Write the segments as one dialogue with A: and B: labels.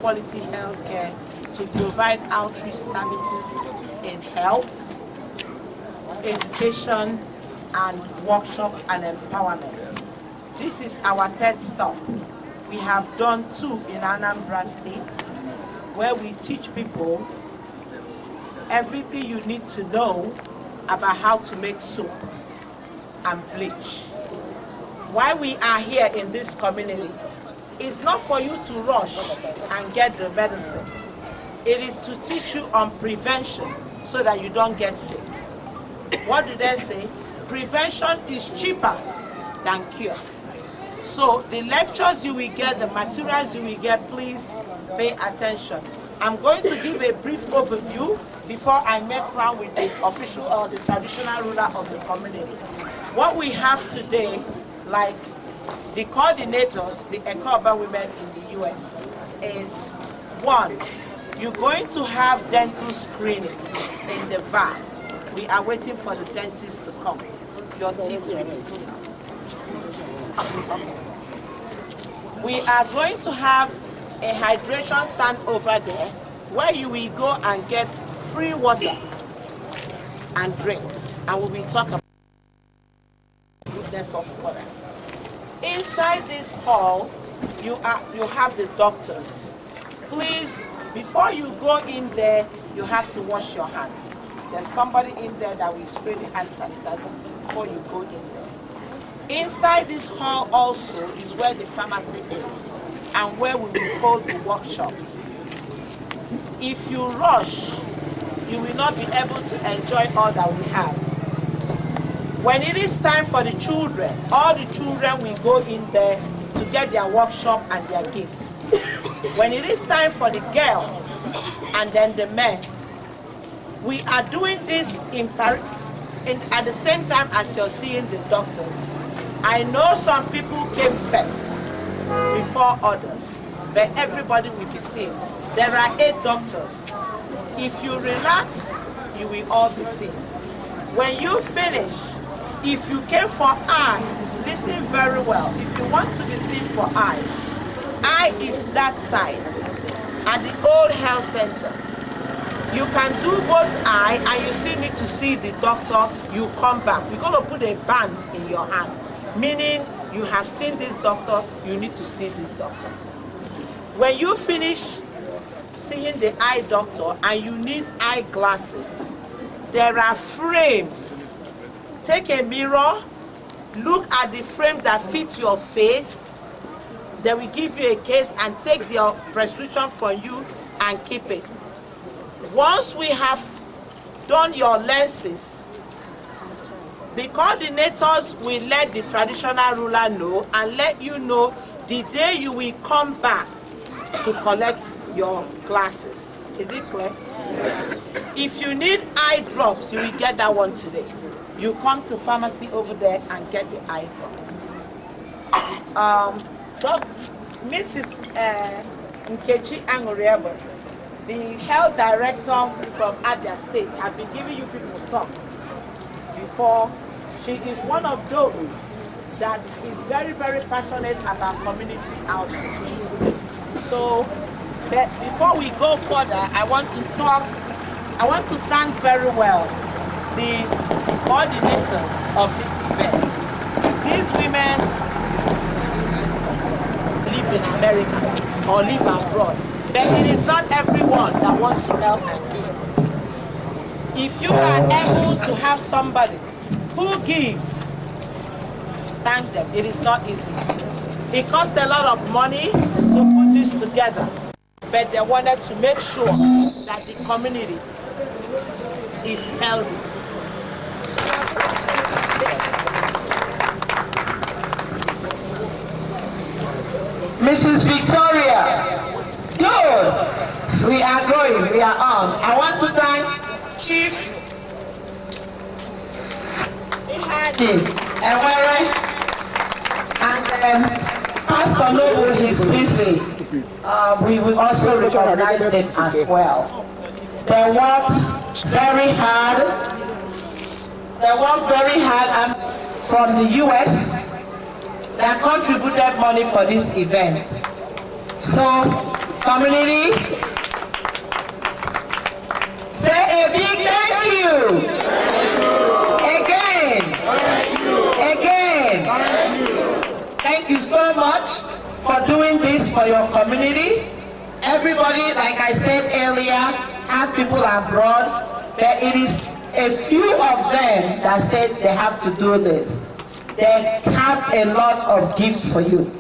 A: quality health care, to provide outreach services in health, education, and workshops and empowerment. This is our third stop. We have done 2 in Anambra State, where we teach people everything you need to know about how to make soap and bleach. Why we are here in this community is not for you to rush and get the medicine. It is to teach you on prevention so that you don't get sick. What do they say? Prevention is cheaper than cure. So the lectures you will get, the materials you will get, please pay attention. I'm going to give a brief overview before I make round with the official or the traditional ruler of the community. What we have today, like the coordinators, the Ekeoba women in the US, is 1, you're going to have dental screening in the van. We are waiting for the dentist to come. Your teeth will be clean. We are going to have a hydration stand over there where you will go and get free water and drink. And we will talk about the goodness of water. Inside this hall, you have the doctors. Please, before you go in there, you have to wash your hands. There's somebody in there that will spray the hand sanitizer before you go in there. Inside this hall also is where the pharmacy is and where we will hold the workshops. If you rush, you will not be able to enjoy all that we have. When it is time for the children, all the children will go in there to get their workshop and their gifts. When it is time for the girls and then the men, we are doing this at the same time as you're seeing the doctors. I know some people came first before others, but everybody will be seen. There are 8 doctors. If you relax, you will all be seen. When you finish, if you came for eye, listen very well. If you want to be seen for eye is that side at the old health center. You can do both eye and you still need to see the doctor. You come back. We're going to put a band in your hand, meaning you have seen this doctor, you need to see this doctor. When you finish seeing the eye doctor and you need eyeglasses, there are frames. Take a mirror, look at the frames that fit your face. They will give you a case and take your prescription for you and keep it. Once we have done your lenses, the coordinators will let the traditional ruler know and let you know the day you will come back to collect your glasses. Is it clear? Yes. If you need eye drops, you will get that one today. You come to pharmacy over there and get the eye drop. Mrs. Nkechi Angoriebo, the health director from Abia State, has been giving you people talk before. She is one of those that is very, very passionate about community outreach. So, before we go further, I want to thank very well the coordinators of this event. These women live in America or live abroad, but it is not everyone that wants to help and give. If you are able to have somebody who gives, thank them. It is not easy. It costs a lot of money to put this together, but they wanted to make sure that the community is healthy.
B: Mrs. Victoria, good. We are going, we are on. I want to thank Chief and Pastor Noble is busy. We will also recognize him as well. They worked very hard. And from the US, they contributed money for this event. So community. Say a big thank you. Again. Thank you so much for doing this for your community. Everybody, like I said earlier, have people abroad, but it is a few of them that said they have to do this. They have a lot of gifts for you.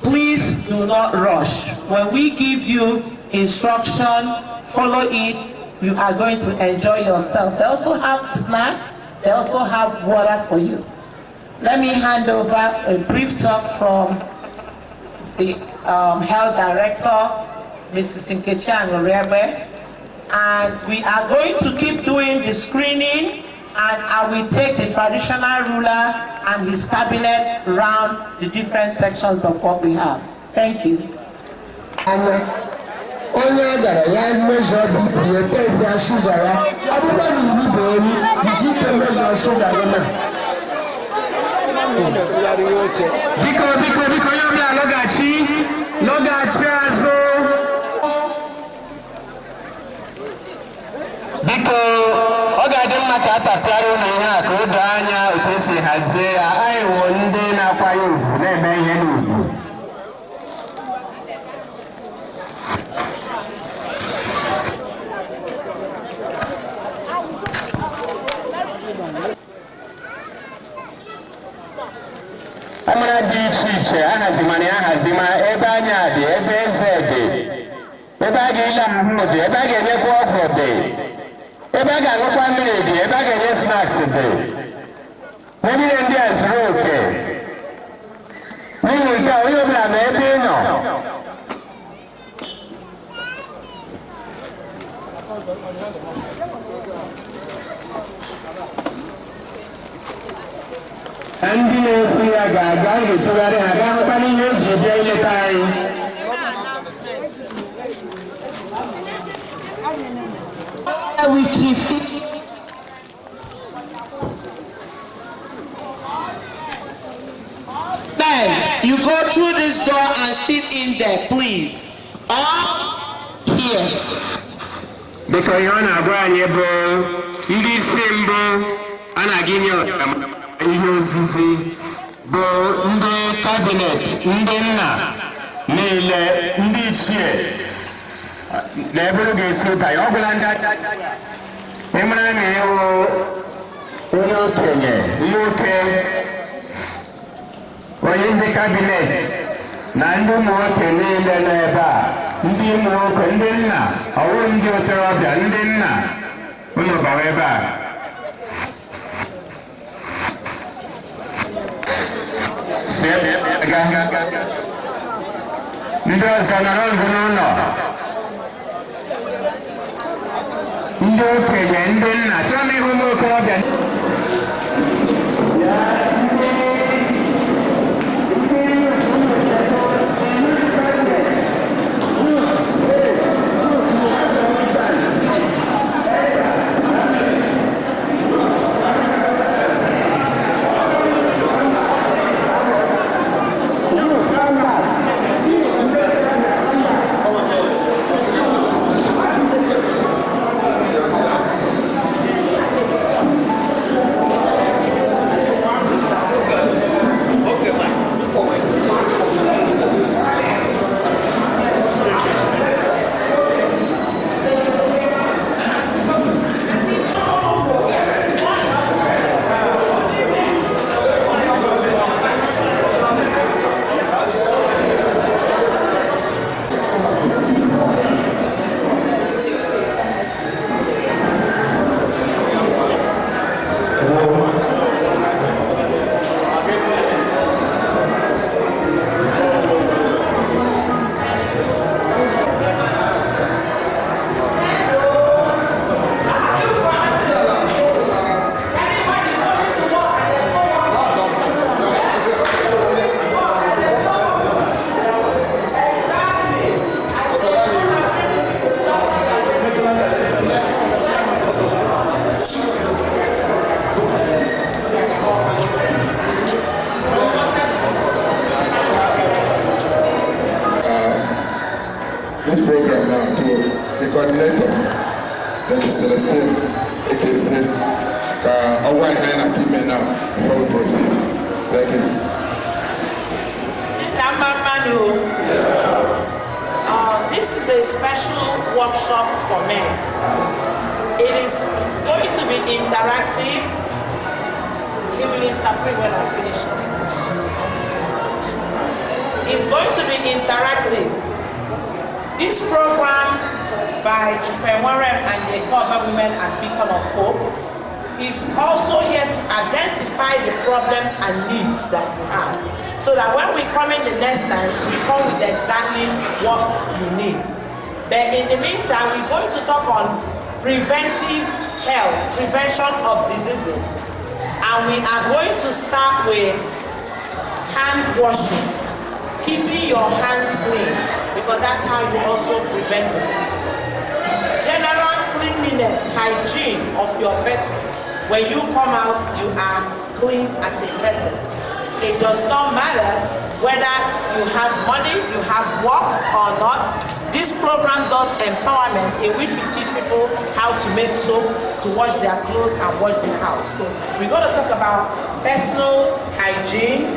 B: Please do not rush. When we give you instruction, follow it. You are going to enjoy yourself. They also have snack. They also have water for you. Let me hand over a brief talk from the health director, Mrs. Nkechi Angorebe. And we are going to keep doing the screening, and I will take the traditional ruler and his cabinet around the different sections of what we have. Thank you.
C: Onye gara ya measure the test ya sugar ya abubuwa ni ibi bẹẹni isi ke measure sugar ya na. Biko yo mi lọgachi azụ. Biko ọ ga-adị mma ka a tapịara ụmụ ihe a ka o doo anya otu esi hazie ya. Anyị wụ ndị na-akwanye ugwu na-eme ihe n'ugwu. Amara dị iche iche ahazima ebe anya dị, ebe eze dị, ebe a ga-ile ahụ dị, ebe a ga-enyekwa ọgwụ dị, ebe a ga-aṅụkwa mmiri dị, ebe a ga-enye snacks dị. Ihe ndị a zuru oke. N'ihi nke a onye ọbụla ma ebe ị nọ. Ndị na-esi ya ga-aga ga-etogharị ha gaa hụkwa n'ihe o ji bịa ileta anyị.
B: Then you go through this door and sit in there, please. Here.
C: Biko ihe ọ na-agwa anyị bụ ndị isi mbụ a na-aga inye ihe ozizi bụ ndị kabinet, ndị nna niile, ndị ichie na eburu ga-esi ụta ya. Ọ bụla ndị ịmara na ịwụ onye okenye nwoke, onye ndị kabinet na ndị ụmụ nwoke niile nọ ebe a, ndị ụmụ nwoke, ndị nna, ọwụ ndị otorobịa, ndị nna, unu bawa ebe a. Ndị ọzọ nọrọ ndụ n'ụlọ, ndị okenye, ndị nna, chọọ m ịhụ ụmụ okorobịa.
D: this program now to the coordinator, Dr. Celestine Ekeze, now before we proceed. Thank you.
A: This is a special workshop for men. It is going to be interactive. He will interpret when I finish. It's going to be interactive. This program by Ekeoba and the Ekeoba Women at Beacon of Hope is also here to identify the problems and needs that you have, so that when we come in the next time, we come with exactly what you need. But in the meantime, we're going to talk on preventive health, prevention of diseases. And we are going to start with hand washing, keeping your hands clean, because that's how you also prevent diseases. General cleanliness, hygiene of your person. When you come out, you are clean as a person. It does not matter whether you have money, you have work or not. This program does empowerment, in which we teach people how to make soap, to wash their clothes and wash their house. So we're going to talk about personal hygiene.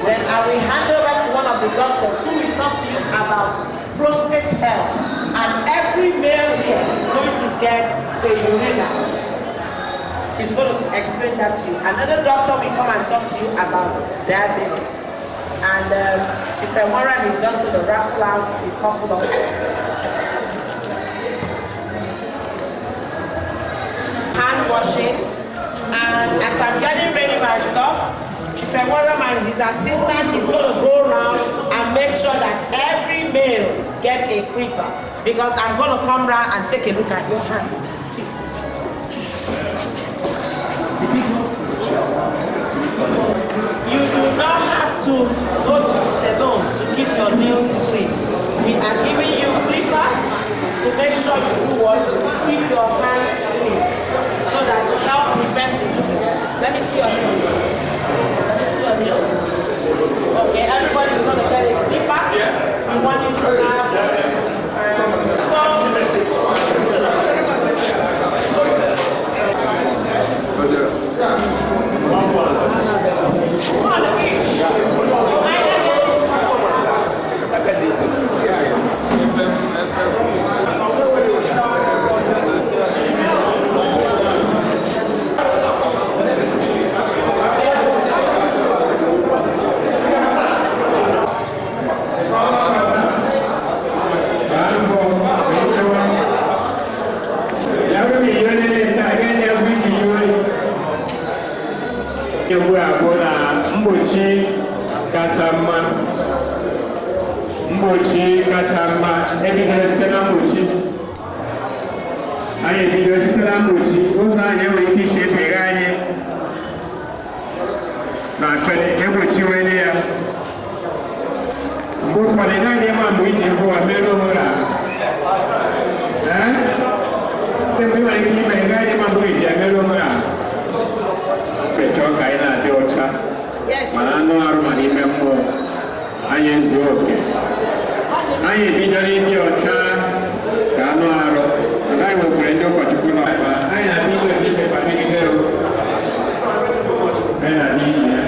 A: Then I will hand over to one of the doctors who will talk to you about prostate health. And every male here is going to get a urinal. He's going to explain that to you. Another doctor will come and talk to you about diabetes. And Ekeoba is just going to raffle out a couple of things. Hand washing. And as I'm getting ready my stuff, Ekeoba and his assistant is going to go around and make sure that every male get a clipper. Because I'm going to come around and take a look at your hands. You do not have to go to the salon to keep your nails clean. We are giving you clippers to make sure you do what? Keep your hands clean, so that to help prevent diseases. Let me see your nails. Let me see your nails. Okay, everybody's going to get a clipper. We want you to have
C: mgbochi kacha mma ebidoro site na mgbochi. Anyị ebidoro site na mgbochi, ụzọ anyị enwere ike isi efere anyị na egbochiwere ya. Mgbe ụfọdụ naanị ịma mgbe iji mbụ wa mere onwe ha. Mgbe nwere ike ime gaghị ịma mgbe iji emere onwe ha. Pechọọ ka anyị na-adị ọcha, mana anụ arụ ma n'ime mmụọ anyị ezuo oke. Anyị ebidoro ịdị ọcha ka anụ arụ. Anyị nwekwara ndị ụkọchukwu n'ọkpa. Anyị na-adị ibe ebisekwa megide o. Anyị na-adị ibe ya.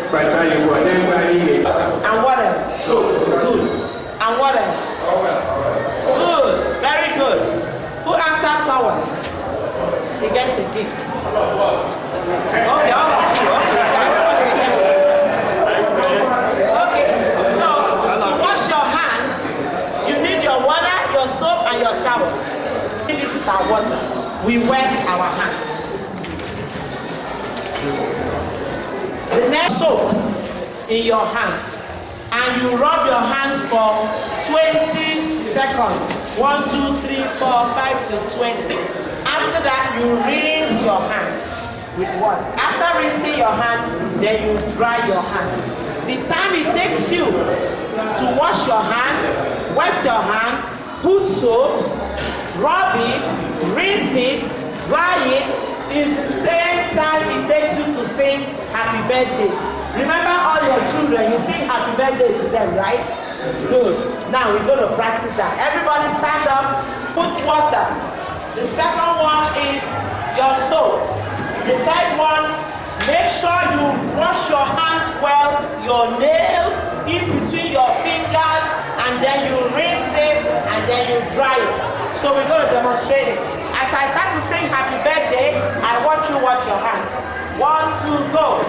C: Kpacha anyị bụ ọdị mgbe anyị ga-eji.
A: And what else? Good. And what else? Good. Very good. Who answered someone? He gets a gift. Okay, all of you. Okay, so everybody be careful. Okay, so to wash your hands, you need your water, your soap, and your towel. This is our water. We wet our hands. The next soap in your hands, and you rub your hands for 20 seconds. 1, 2, 3, 4, 5 to 20. After that, you rinse your hands with water. After rinsing your hand, then you dry your hand. The time it takes you to wash your hand, wet your hand, put soap, rub it, rinse it, dry it, is the same time it takes you to sing happy birthday. Remember all your children, you sing happy birthday to them, right? Good. Now we're going to practice that. Everybody stand up, put water. The second one is your soap. The third one, make sure you wash your hands well, your nails, in between your fingers, and then you rinse it, and then you dry it. So we're going to demonstrate it. As I start to sing happy birthday, I want you to watch your hand. 1, 2, go.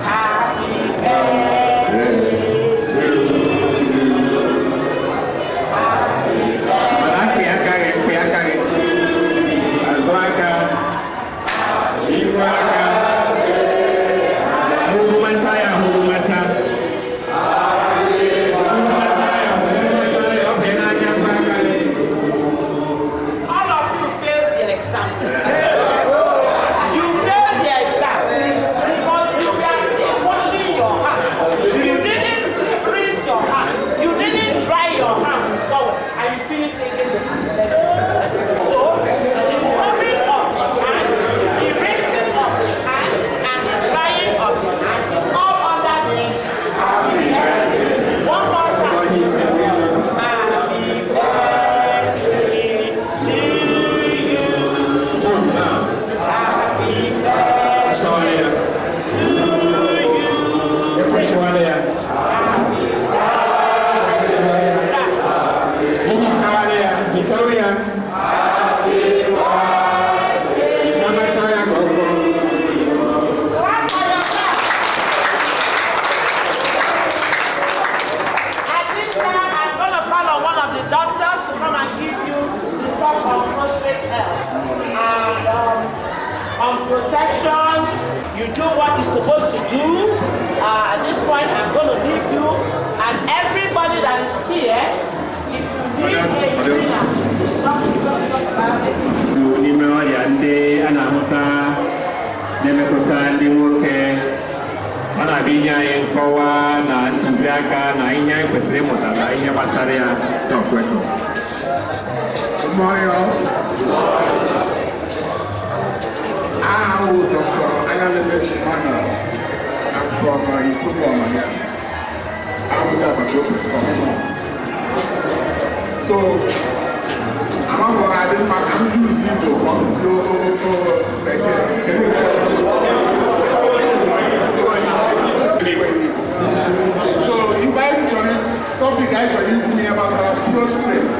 A: Happy birthday to you. Happy protection, you do what you're supposed to do. At this point, I'm going to leave you, and everybody that is here, if you need a winner, talk about it.
D: Good morning, all. I'm Dr. Emmanuel. I'm from Ekeoba. I'm so I'm using the so if I actually topic actually about prostrates.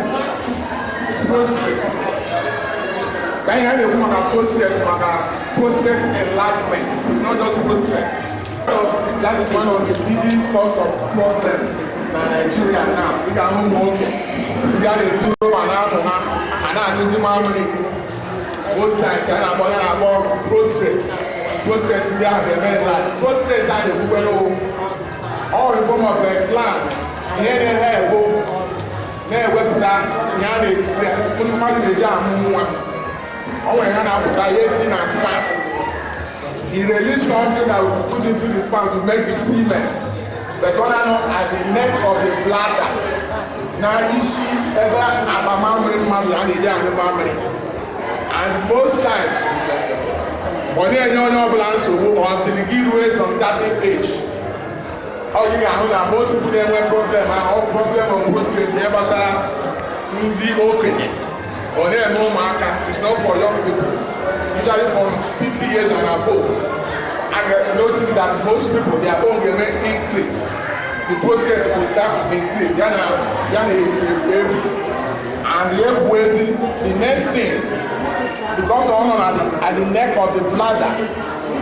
D: Can you have a woman prostate enlargement? It's not just prostate. That is one of the leading cause of problem in Nigeria now. We can move on. We are the two and I'm using my money. Most times I'm about prostate. Prostate we have the men like prostate and the well all in form of a gland. Here they have now web that put money in the jam. He released something that will put into the sperm to make the semen, but on and on at the neck of the bladder. Now, is she ever and most times, when you know balance until you give away some certain age, oh, you know that most people have a problem of prostate, it's not for young people, usually from 50 years and above. And notice that most people, their own will increase. The prostate will start to increase. And the next thing, because at the neck of the bladder,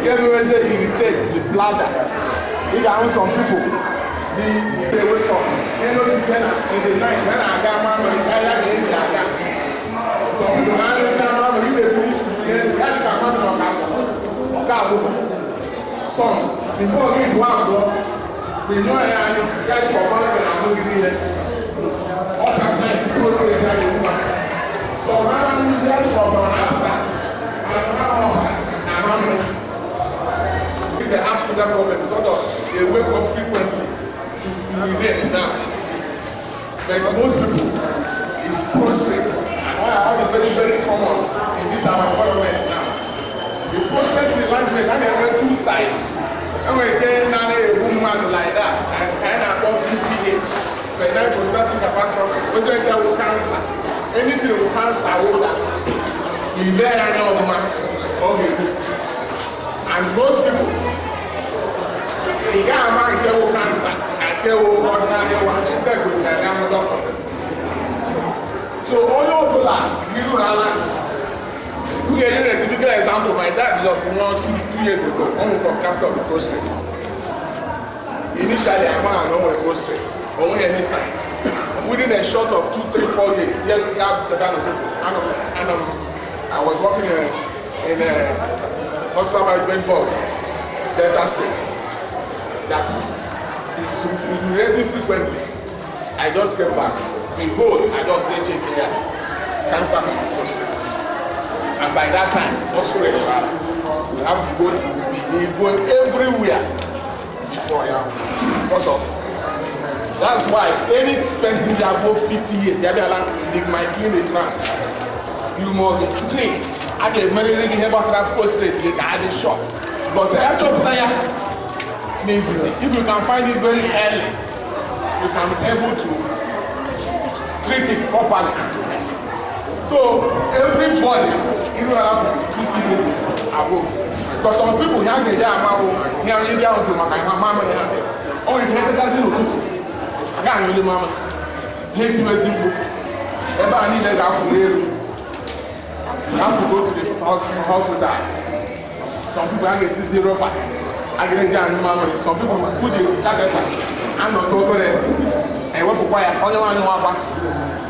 D: they irritate the bladder. You can have some people, they wake up. They notice in the night, when I got my money, I got the issue. So the man is saying, you may finish some before you go out, we know I get for one and I'm looking at ultrasound process and so I'm using for one after and they have sugar problem because they wake up frequently to urinate now. Like most people, it's prostate. I have a very, very common in this our environment now. The prostate enlargement, and there are two types. enwere na na-egbu mmadụ like that ka anyị na-akpọ PPH benign prostatic hypertrophy ozi nke wụ cancer anything with cancer wụ that ile ya anya ọmụma ọ ga-egbu and most people ị gaghị ama nke wụ cancer na nke wụ ordinary one instead of na ya doctor. So onye ọbụla iru ala you get a typical example. My dad just 2 years ago, only from cancer of the prostate. Initially, I'm on the prostate, only any sign. Within a short of 2, 3, 4 years, I was working in a hospital management board, Delta State. That is relatively frequently. I just came back. Behold, I just did check here, cancer of the prostate. And by that time, also we have to go everywhere before now. Because of that's why any person that above 50 years, they are allowed to my clinic now. You must screen. I get very really help us that prostate. They can add a shot. Because the actual tire means if you can find it very early, you can be able to treat it properly. So everybody, even around 60 years above, because some people here they are here in India to my mama they have. Oh, you can't get zero two. I can't really mama. Here to a zero. Ever I need that for you. You have to go to the hospital. Some people are getting zero back. I get a young mama. Some people put the target. I'm not over there. And what for quiet? Only one back.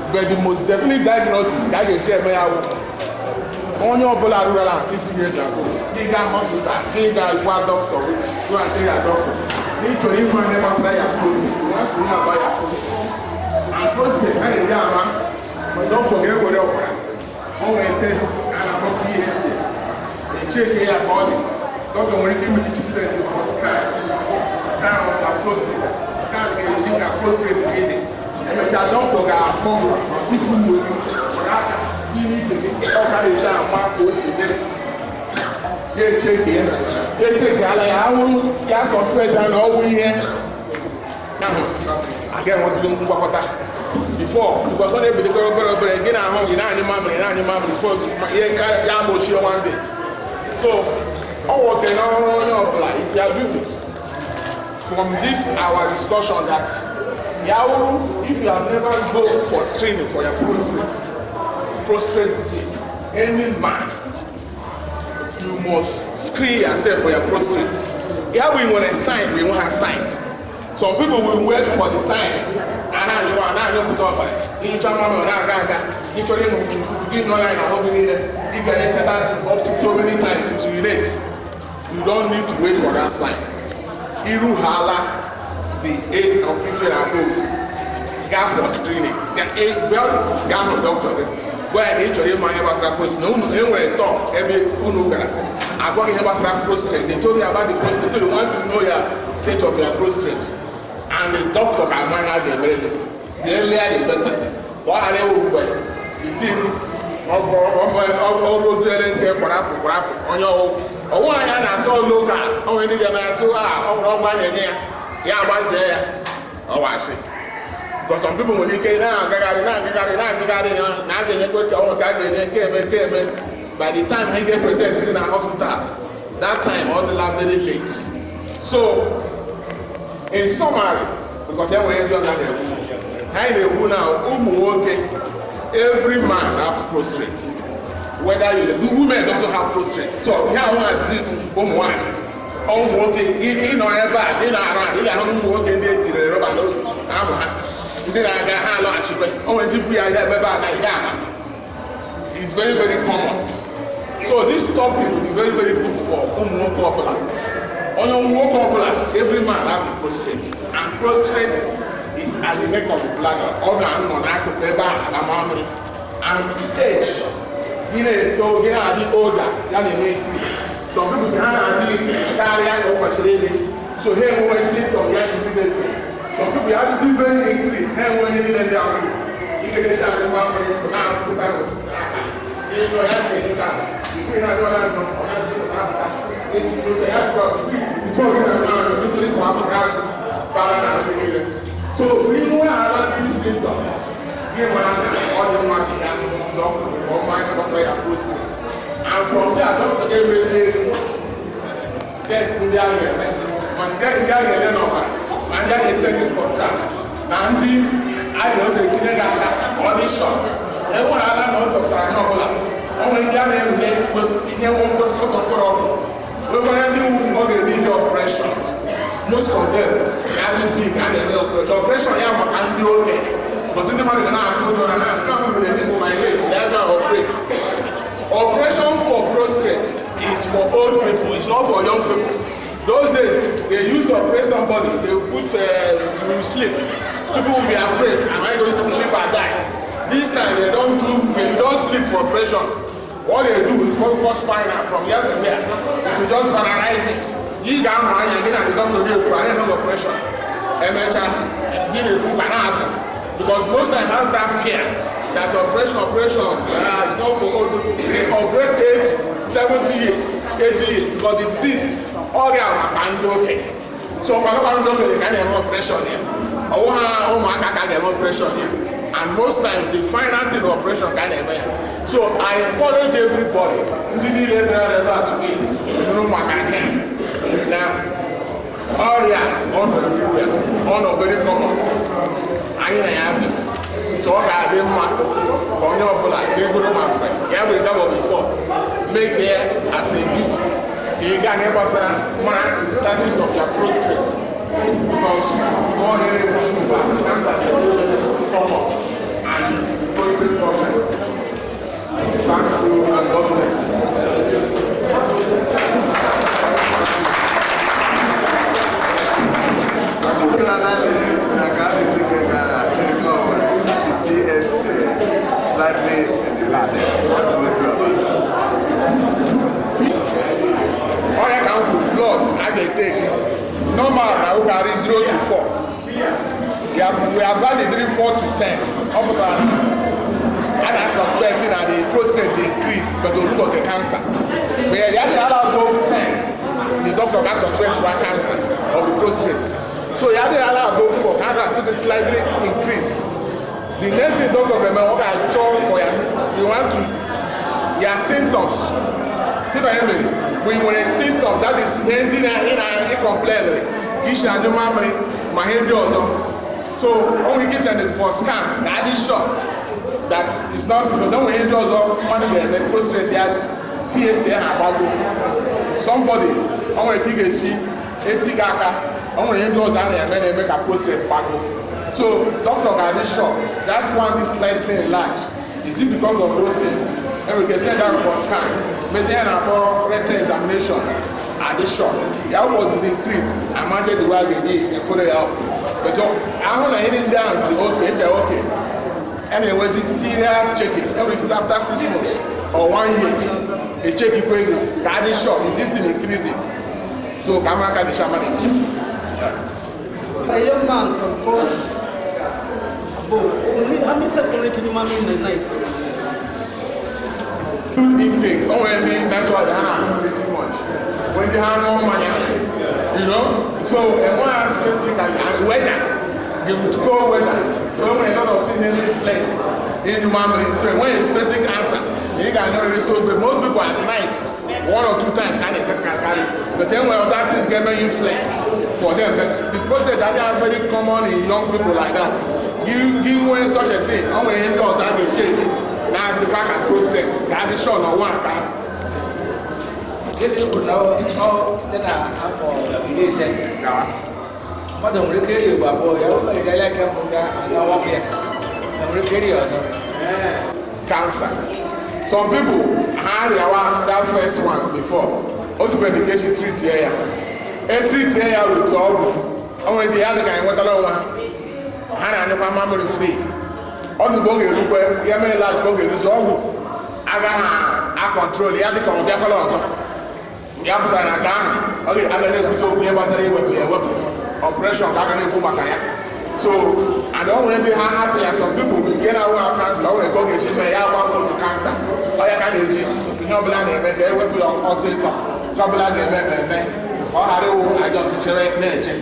D: But the most definite diagnosis, I can say, on your blood, 50 years ago, he got hospital, he got one doctor, go and take a doctor. Need to even never say a prostate, you want to know about your prostate. And prostate, I didn't know, but doctor get what over. Only test and about PST. They check your body. Doctor, when you give me the said for scan of the prostate, scan the prostate reading. And the doctor got a phone, people will be you need to get out of the shower, mark those today. They check it, I will gas of spread and all we hear. Now, again, what did you talk about that? Before, because when they be the girl, again, I'm home, you're not any mom, before my ear got one day. So, all what they know, it's your duty. From this, our discussion that if you have never gone for screening for your prostate disease, any man, you must screen yourself for your prostate. Yeah, we want a sign, we won't have sign. Some people will wait for the sign. Up to so many times to urinate. You don't need to wait for that sign. Iru hala. The 8 or 15 above, gap for screening. Well, gap for doctor. Where actually my vascular prostate, no one talk every unugara. I got a prostate. They told me about the prostate, so you want to know your state of your prostate. And the doctor can mind how they made it. The earlier the better. What are they doing? The thing of those on your own. Oh, I had a so local. Oh, I did a so one again. Yeah, I was there. Oh, I see. Because some people when you came now, by the time he get presented in a hospital, that time all the lab very late. So, in summary, because I went to now, every man has prostate. Whether you women also have prostate. So here I want to visit one. Oh, okay, you know, around, you know, working there to the rubber. Then I got how much, but oh, and we are here like that. It's very, very common. So this topic will be very, very good for popular. On more popular, every man has the prostate, and prostate is at the neck of the bladder. And with age, you know, the older than the increase. Some people can't carry over so here we sit on the immediately. Some people have this very increase, here we need them down. You can just have the mouth now to that. You know, you have to if you not know that, you have to before we can usually come up with so we know how to see them. Give one all the market and doctor or mind was like a prostate. And from there, don't forget we say test in the area. And get in the area number. And then they send it for scan. And I know say today audition. Everyone had not to try no bola. When they are in a one sort of problem. We want to do the operation. Most of them are big and they will operation. Yeah, can do okay. Because in the money, I told you, and I can't really this my head. Never operate. Operation for prostate is for old people. It's not for young people. Those days, they used to operate somebody. They put you will sleep. People will be afraid. Am I going to sleep or die? This time they don't sleep for operation. All they do is focus spinal from here to here. They will just paralyze it. You can't run again and they don't do the operation. Because most times have that fear that operation is not for old people. They operate 70 years, 80 years because it's this. All they are can do okay. So for no do okay, they can have operation here. Oh my God, can have operation here. And most times the financing operation can have. So I encourage everybody to do that today. Now, all they are on everywhere, on very common. I am so I have on your blood, they go to my friend. Yeah, we double before. Make there as a gift. You can help us mark the status of your prostate. Because more than cancer common and the prostate problem. Thank you and God bless.
E: Slightly elevated. What do we do about it?
D: All I can with blood, I can take. Normal, I will carry 0 to 4. We are valid 4 to 10. And I suspect that the prostate increase, but the root of the cancer. Where the other allow go 10, the doctor can suspect one cancer of the prostate. So the other allow go 4, and I slightly increase. The next thing doctor remember I check for you want to your symptoms. People hear me. When you want a symptom that is ending in a complaint, you should do my hand also. So when we get sent for scan, that is sure that it's not because when we hand also money the prostate PSA about somebody I want to take a see etigaka I want to hand also and then make a prostate back. So, Dr. Gadishaw, that one is slightly enlarged. Is it because of those things? And we can send that for scan. Maybe an rectal examination at the shop. The output is increased. I must say the way they need and follow it up. But I want to hit it down to okay, they're okay. And it was this serial checking. Every after 6 months or 1 year, they check it quickly. Gadishaw, is this still increasing? So, Kamara Gadishaw manage.
F: A young man from Fort how many tests can you manage in the night?
D: Too intake. Already, that's why they have too much. When they have no money, you know. So, and one has specifically weather, they would go weather. So, when a lot of things reflex in the memory, so when a specific answer, you can not really solve. But most people at night, 1 or 2 times can carry. But then when that is getting inflex for them, but the process that are very common in young people like that. Give when such a thing, how many indoors are they change? Now the back at prostate, that is shown on one car.
G: If you could now stand up for this, but don't recall you, but boy, I like a book and I walk here. I'm recalling
D: Cancer. Some people had that first one before. Also, medication treat here. A treat here with all. Only the other guy went along. Hana and memory free. All the bone you look where you may large bone is all. I control the other con their colors. Yaputa Nagan, only other so we have a operation. So, I don't want to be happy as some people will get out of cancer or go get to cancer. Or you can do so we have land and make a weapon of system. Couple of them, Or I just check nature.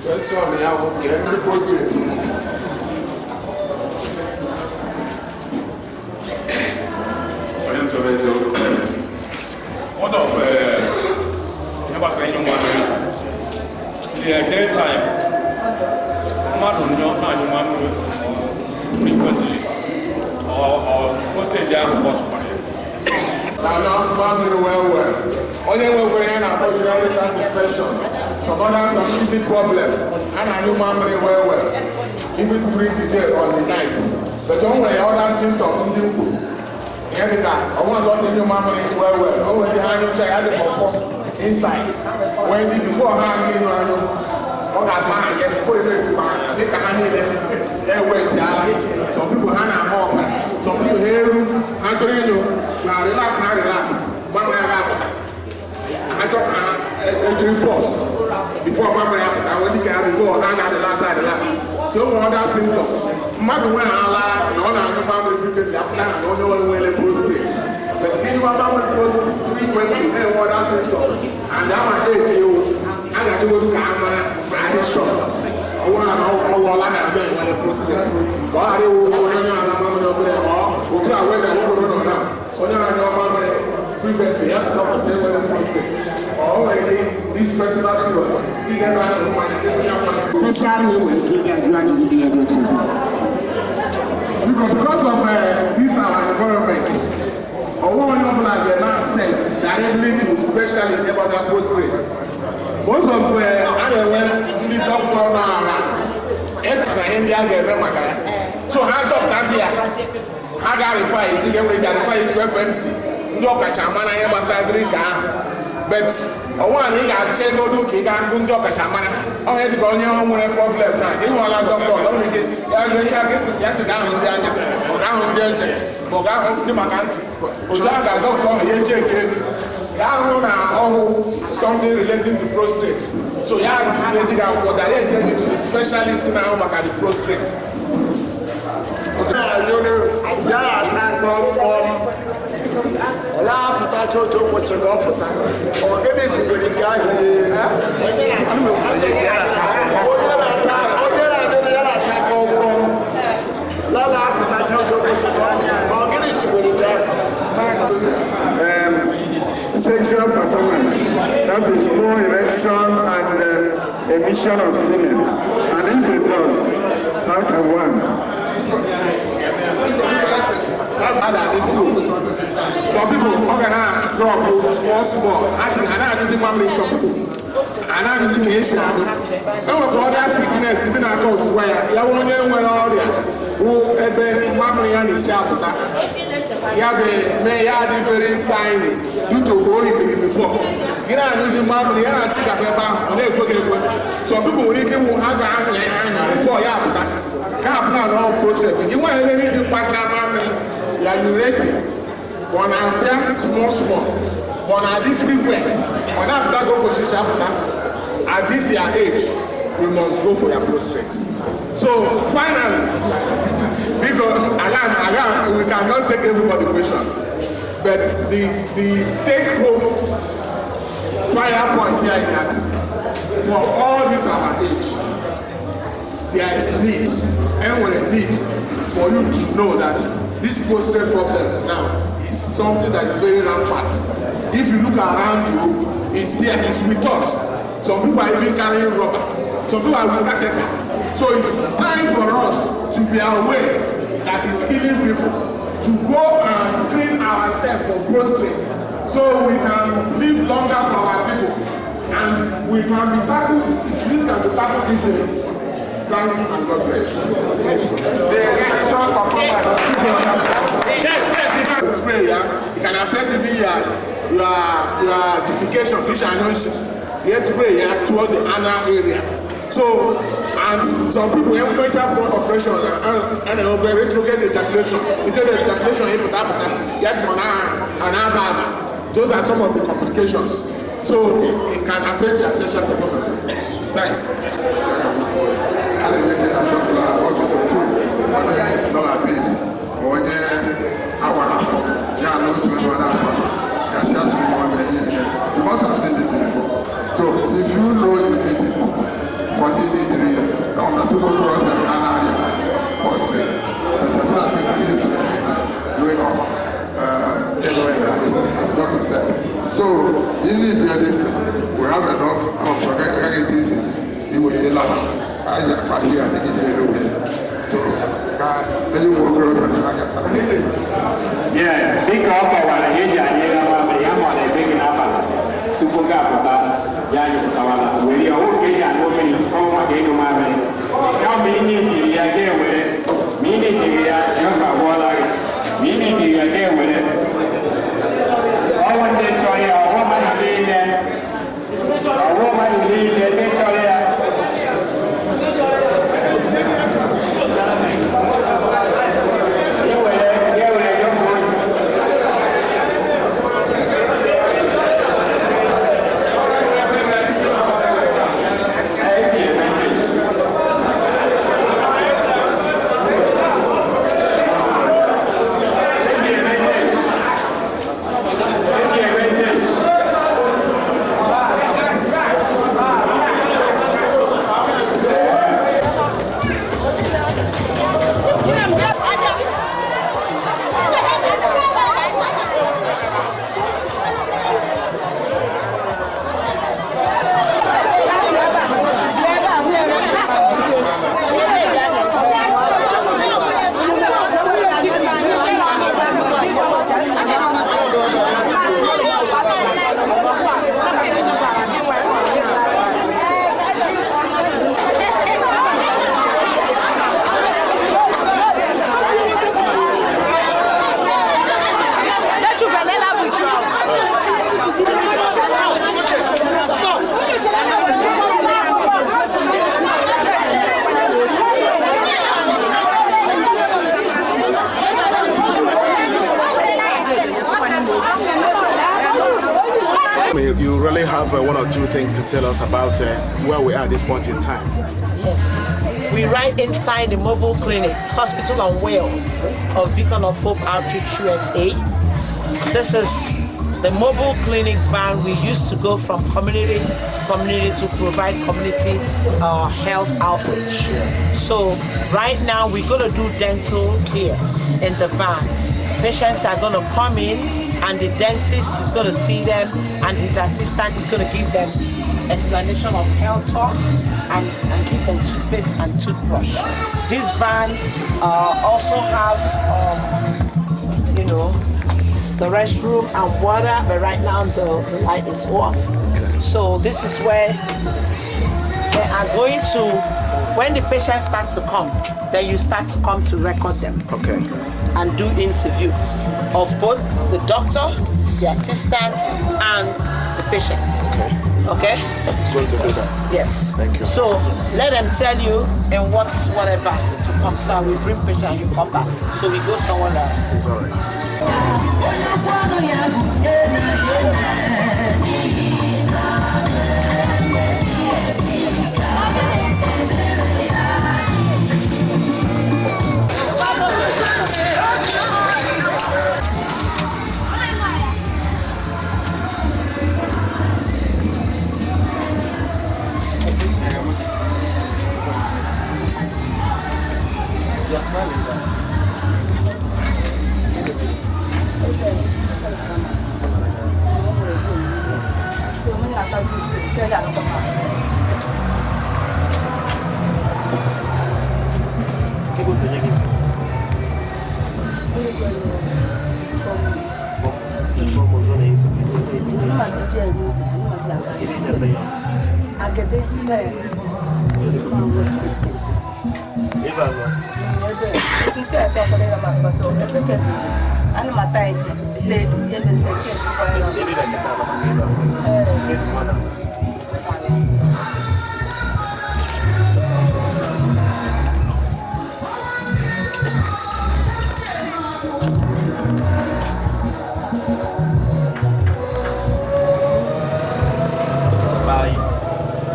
D: That's all we have. Okay, the prostrate.
H: What of never saying you want the daytime? Frequently or postage possible.
D: Now, well. Only when we're in our confession, some others have a big problem, and I know memory well. Even during the day or the night. But don't worry, other symptoms in the book. I want to say your memory well. Oh, when the hand you check, I perform inside. When the before hanging, before you ready to make a hand in there, wait. Some people hand are more. Some people hear you, hand you, relax. One I talk entering force before mama happen. I want to get before hand at the last. So other symptoms. Mama when I no na no mama frequently happen. I don't know when they prostrate. But if you mama prostrate frequently, then other symptoms. And that my age you, I got to go to camera. I dey shock. I want to when they prostrate. God they will go on mama no go there. Or to away that go on now. Only I know mama frequently, you have to talk to them when they prostrate. Or when this festival goes, you get back to money, because of this our environment, or one of like the now sense directly to specialists about the prostrate. Most of the doctor now extra India get them. So how job that here? How verify is it verify it to FMC? Kachamana here Masadri but one thing I check no do Kiga Gundo Kachamana. Oh, I had to go on one problem now. They want a doctor, don't make it. Yes, down in the or down in Jersey, or down in the Maganti, or down the doctor here check something relating to prostate. So yeah, basically I will direct you to the specialist now at the prostate.
E: Sexual performance, that is more erection and emission of semen. And if it does, how can one?
D: Some people organize drop small. I think I'm using one thing. Some people I'm not using Asian. I will other sickness even at all where you want to know all there. Who ebe memory and is sharp. Yeah, may have very tiny due to going before. You know, I'm using memory and I think I've some people will have the hand before you have that. Can't have all process. You want anything pass that memory, you are ready. When I'm there, small. When I do frequent, when I have that position at this their age, we must go for your prostate. So finally, because alarm, we cannot take everybody question, but the take home fire point here is that for all this our age, there is need, and when a need for you to know that this prostate problems now is something that is very rampant. If you look around you, it's there, it's with us. Some people are even carrying rubber. Some people are with catheter. So it's time for us to be aware that it's killing people, to go and screen ourselves for prostate, so we can live longer for our people, and we can be tackled. This can be tackled easily. Thanks and God bless. This prayer, it can affect even your dedication, which I know. Yes, prayer towards the anal area. So, and some people have major operation and retrograde ejaculation. Instead of ejaculation, you have those are some of the complications. So, it can affect your sexual performance. Thanks.
E: You must have seen this before. So here, they didn't know here. So, then you will grow up.
C: Yeah, big up our age, and you are on a big number to go up about Yan. When you are okay, and opening from again to my man. Now, meaning the idea with it, meaning the Java Waller, meaning the idea with it. I want to tell you, a woman who live there, a woman who live there, they tell you.
I: You really have one or two things to tell us about where we are at this point in time.
A: Yes, we're right inside the mobile clinic, hospital on wheels of Beacon of Hope Outreach USA. This is the mobile clinic van we used to go from community to community to provide community health outreach. So right now we're going to do dental here in the van. Patients are going to come in and the dentist is going to see them and his assistant is going to give them explanation of health talk and give them toothpaste and toothbrush. This van also have, the restroom and water, but right now the light is off. So this is where they are going to, when the patients start to come, then you start to come to record them.
I: Okay.
A: And do interview of both the doctor, the assistant, and the patient. Okay?
I: It's going to do that.
A: Yes.
I: Thank you.
A: So let them tell you and whatever to come. So we bring patient and you come back. So we go somewhere else.
I: It's all right.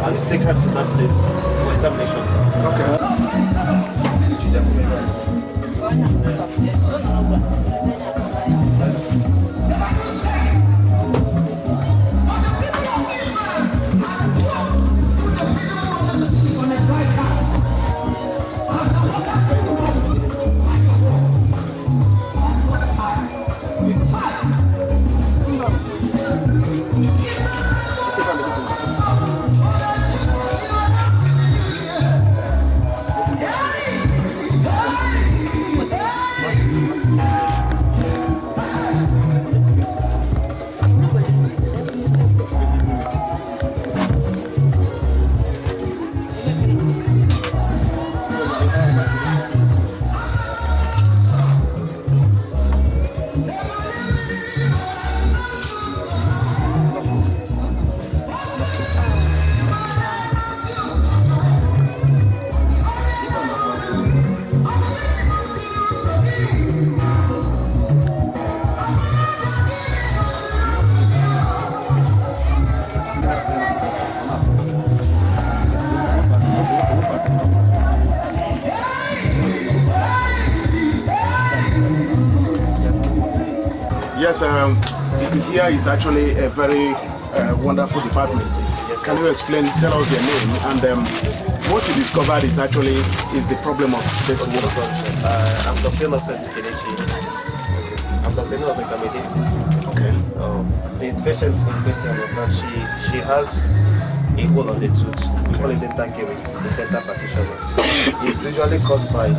I: I'll take her to that place for examination. Yes, here is actually a very wonderful department. Yes, can you explain, tell us your name and what you discovered is the problem of this woman?
J: I'm Dr. Innocent Kelechi. I'm Dr. Innocent, I'm a dentist.
I: Okay.
J: The patient in question is that she has a hole on the tooth. We call it dental caries, the dental partition. It's usually caused by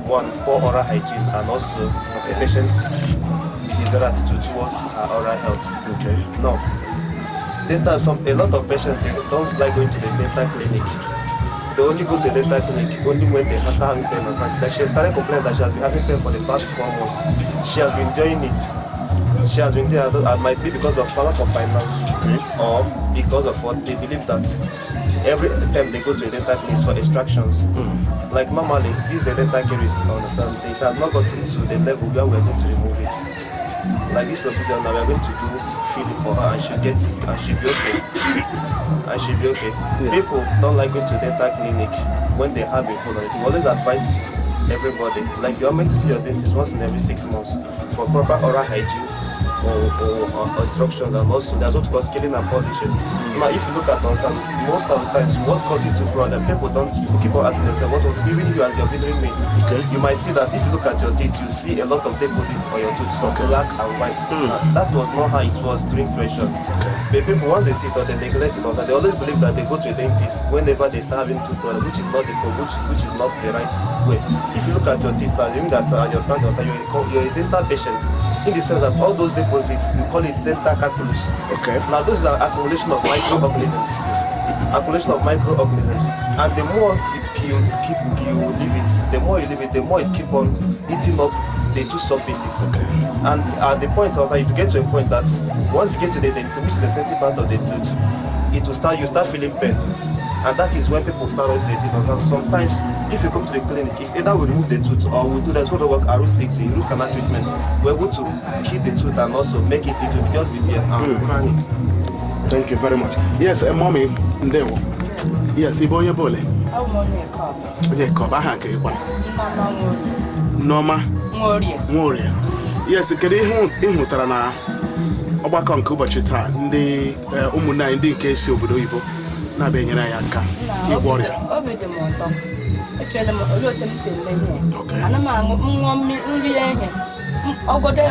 J: one, poor oral hygiene and also the patient's behavioral attitude towards her oral health.
I: Okay.
J: No. A lot of patients, they don't like going to the dental clinic. They only go to the dental clinic only when they start having pain or something. Like she started complaining that she has been having pain for the past 4 months. She has been doing it. She has been there. It might be because of lack of finance or because of what they believe that every time they go to a dental clinic is for extractions. Like normally, these the dental caries, understand? It has not gotten to the level where we're going to remove it. Like this procedure now, we're going to do feeling for her and she'll be okay. And she'll be okay. Yeah. People don't like going to dental clinic when they have a hole on it. We always advise everybody, like you're meant to see your dentist once in every 6 months for proper oral hygiene or instructions, and also there's what we call scaling and polishing. Now if you look at most of the times what causes the problem, people keep on asking themselves what was even you as you're videoing me. Okay. You might see that if you look at your teeth, you see a lot of deposits on your tooth, some black and white. That was not how it was during pressure. But people, once they see it or they neglect it, also, they always believe that they go to a dentist whenever they start having tooth problem, which is not the problem, which is not the right way. If you look at your teeth, you mean that you're standing outside, you're a dental patient, in the sense that all those deposits, we call it dental calculus. Okay. Now those are accumulation of microorganisms. Accumulation of microorganisms. And the more you leave it, the more it keep on eating up the two surfaces. Okay. And at the point also, you get to a point that once you get to the dentin, which is the sensitive part of the tooth, you start feeling pain. And that is when people start with the teeth. Sometimes, if you come to the clinic, it's either we remove the tooth or we do that sort of work, RCT, root canal treatment. We're able to keep the tooth and also make it into just with the crown it.
I: Thank you very much. Yes, mommy, Ndewo. Yes, Iboye Bole. Ekeoba, Norma. Moria. Yes, can you hutara na ọgbakọ nke ụbọchị taa ndị ụmụnne anyị ndị nke si obodo oyibo na-abịanyere anyị aka ịgwọ ọrịa.
K: Obi dị m ụtọ. Echere m olee otu m si eme ihe. Ana m aṅụ nri ya ihe. Ọgọdọ